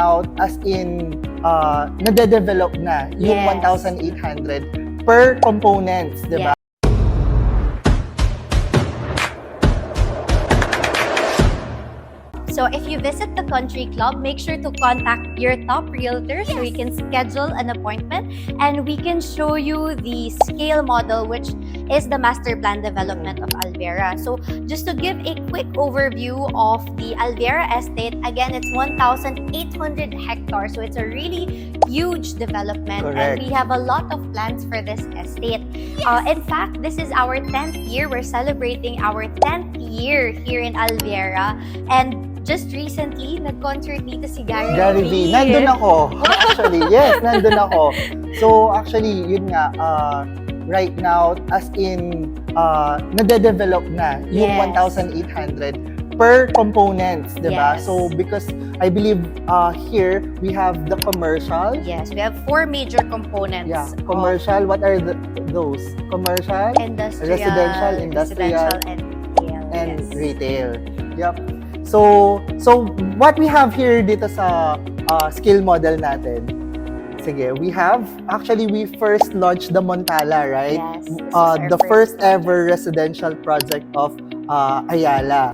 out as in nade-develop na yung Yes. 1,800 per components, di ba? So if you visit the country club, make sure to contact your top realtor so we can schedule an appointment and we can show you the scale model, which is the master plan development of Alviera. So just to give a quick overview of the Alviera estate, again, it's 1,800 hectares. So it's a really huge development. Correct. And we have a lot of plans for this estate. In fact, this is our 10th year. We're celebrating our 10th year here in Alviera. And just recently, nag-concert dito si Gary V. Nandun ako. Actually, yes, nandun ako. So, actually, yun nga, right now, as in, nade-develop na yung 1,800 per components, di ba? Yes. So, because I believe here, we have the commercial. Yes, we have 4 major components. Yeah, commercial. What are those? Commercial, Industrial, residential, industrial, and retail. and retail. Yep. So what we have here dito sa skill model natin. Sige, we first launched the Montala, right? Yes, this is The our first ever residential project of Ayala.